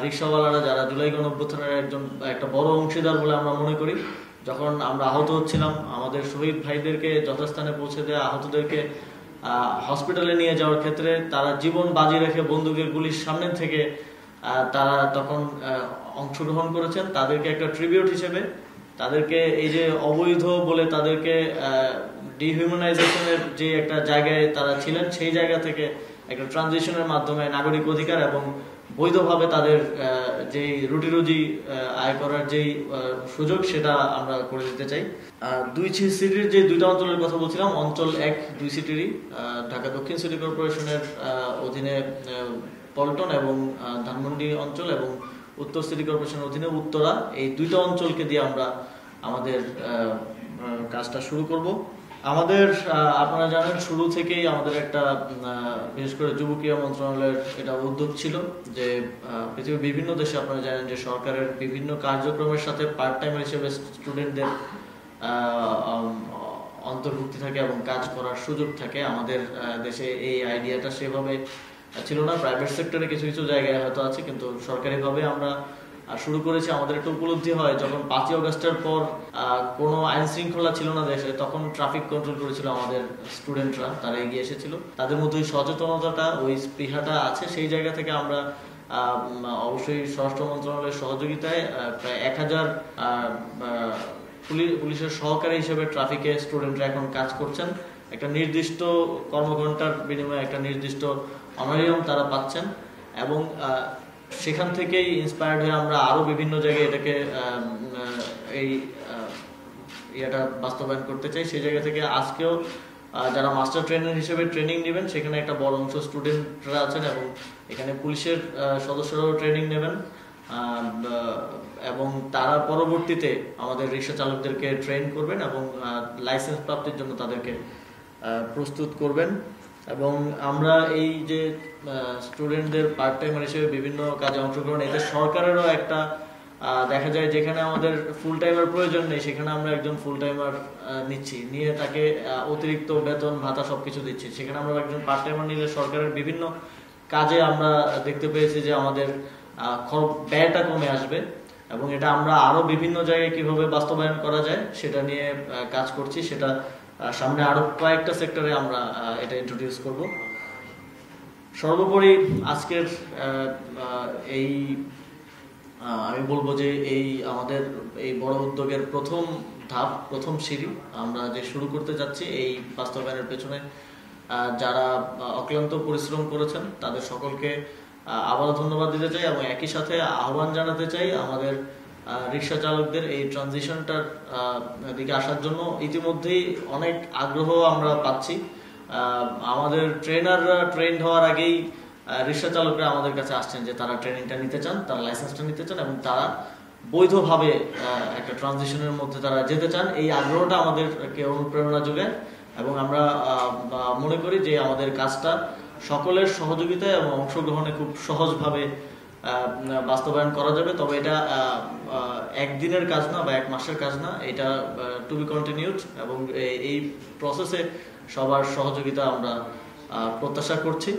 রিকশাওয়ালারা যারা জুলাই গণঅভ্যুত্থানের একটা বড় অংশীদার বলে আমরা মনে করি। যখন আমরা আহত হচ্ছিলাম, আমাদের শহীদ ভাইদেরকে যথাস্থানে পৌঁছে দেওয়া, আহতদেরকে হসপিটালে নিয়ে যাওয়ার ক্ষেত্রে তারা জীবন বাজি রেখে বন্দুকের গুলির সামনে থেকে তারা তখন অংশগ্রহণ করেছেন। তাদেরকে একটা ট্রিবিউট হিসেবে, তাদেরকে এই যে অবৈধ বলে তাদেরকে ডিহিউম্যানাইজেশনের যে একটা জায়গায় তারা ছিলেন, সেই জায়গা থেকে একটা ট্রানজিশনের মাধ্যমে নাগরিক অধিকার এবং বৈধভাবে তাদের যেই রুটি রুজি আয় করার যেই সুযোগ, সেটা আমরা করে দিতে চাই। দুই সিটির যে দুইটা অঞ্চলের কথা বলছিলাম, অঞ্চল 1 দুই সিটিরই ঢাকা দক্ষিণ সিটি কর্পোরেশনের অধীনে পল্টন এবং ধানমন্ডি অঞ্চল, এবং উত্তর সিটি কর্পোরেশনের অধীনে উত্তরা, এই দুইটা অঞ্চলকে দিয়ে আমরা আমাদের কাজটা শুরু করব। আমাদের আপনারা জানেন শুরু থেকেই আমাদের একটা বিশেষ করে যুব ক্রীড়া মন্ত্রণালয়ের এটা উদ্যোগ ছিল যে পৃথিবীর বিভিন্ন দেশে আপনারা জানেন যে সরকারের বিভিন্ন কার্যক্রমের সাথে পার্ট টাইমার হিসেবে স্টুডেন্টদের অন্তর্ভুক্তি থাকে এবং কাজ করার সুযোগ থাকে। আমাদের দেশে এই আইডিয়াটা সেভাবে ছিল না। প্রাইভেট সেক্টরে কিছু কিছু জায়গায় হয়তো আছে, কিন্তু সরকারিভাবে আমরা শুরু করেছি। আমাদের একটা উপলব্ধি হয়, যখন 5ই আগস্টের পর কোনো আইন শৃঙ্খলা ছিল না দেশে, তখন ট্রাফিক কন্ট্রোল করেছিল আমাদের স্টুডেন্টরা, তারা এগিয়ে এসেছিল। তাদের মধ্যে ওই সচেতনতাটা, ওই স্পৃহাটা আছে। সেই জায়গা থেকে আমরা অবশ্যই স্বরাষ্ট্র মন্ত্রণালয়ের সহযোগিতায় প্রায় 1000 পুলিশের সহকারী হিসেবে ট্রাফিকে স্টুডেন্টরা এখন কাজ করছেন। একটা নির্দিষ্ট কর্মঘণ্টার বিনিময়ে একটা নির্দিষ্ট অনারিয়াম তারা পাচ্ছেন, এবং সেখান থেকেই ইন্সপায়ার্ড হয়ে আমরা আরো বিভিন্ন জায়গায় এটাকে এটা বাস্তবায়ন করতে চাই। সেই জায়গা থেকে আজকেও যারা মাস্টার ট্রেনার হিসেবে ট্রেনিং নেবেন, সেখানে একটা বড় অংশ স্টুডেন্টরা আছেন, এবং এখানে পুলিশের সদস্যরাও ট্রেনিং নেবেন, এবং তারা পরবর্তীতে আমাদের রিক্সা চালকদেরকে ট্রেন করবেন এবং লাইসেন্স প্রাপ্তির জন্য তাদেরকে প্রস্তুত করবেন। এবং আমরা এই যে স্টুডেন্টদের পার্ট টাইমার হিসেবে বিভিন্ন কাজে অংশগ্রহণ, এতে সরকারেরও একটা দেখা যায় যেখানে আমাদের ফুল টাইমার প্রয়োজন নেই, সেখানে আমরা একজন ফুল টাইমার নিচ্ছি, নিয়ে তাকে অতিরিক্ত বেতন ভাতা সবকিছু দিচ্ছি। সেখানে আমরা একজন পার্ট টাইমার নিলে সরকারের বিভিন্ন কাজে আমরা দেখতে পেয়েছি যে আমাদের ব্যয়টা কমে আসবে, এবং এটা আমরা আরো বিভিন্ন জায়গায় কিভাবে বাস্তবায়ন করা যায় সেটা নিয়ে কাজ করছি। সেটা সামনে আরো কয়েকটা সেক্টরে আমরা এটা ইন্ট্রোডিউস করব। সর্বোপরি আজকের এই আমি বলবো যে এই আমাদের এই বড় উদ্যোগের প্রথম ধাপ, প্রথম সিঁড়ি আমরা যে শুরু করতে যাচ্ছি, এই বাস্তবায়নের পেছনে যারা অক্লান্ত পরিশ্রম করেছেন তাদের সকলকে আবারও ধন্যবাদ দিতে চাই, এবং একই সাথে আহ্বান জানাতে চাই আমাদের রিক্সা চালকদের এই ট্রানজিশনটার দিকে আসার জন্য। ইতিমধ্যেই অনেক আগ্রহ আমরা পাচ্ছি। আমাদের ট্রেনাররা ট্রেন হওয়ার আগেই রিক্সা চালকরা আমাদের কাছে আসছেন যে তারা ট্রেনিংটা নিতে চান, তারা লাইসেন্সটা নিতে চান, এবং তারা বৈধভাবে একটা ট্রানজিশনের মধ্যে তারা যেতে চান। এই আগ্রহটা আমাদেরকে অনুপ্রেরণা যোগায়, এবং আমরা মনে করি যে আমাদের কাজটা সকলের সহযোগিতায় এবং অংশগ্রহণে খুব সহজভাবে বাস্তবায়ন করা যাবে। তবে এটা একদিনের কাজ না বা 1 মাসের কাজ না, এটা টু বি কন্টিনিউড, এবং এই প্রসেসে সবার সহযোগিতা আমরা প্রত্যাশা করছি।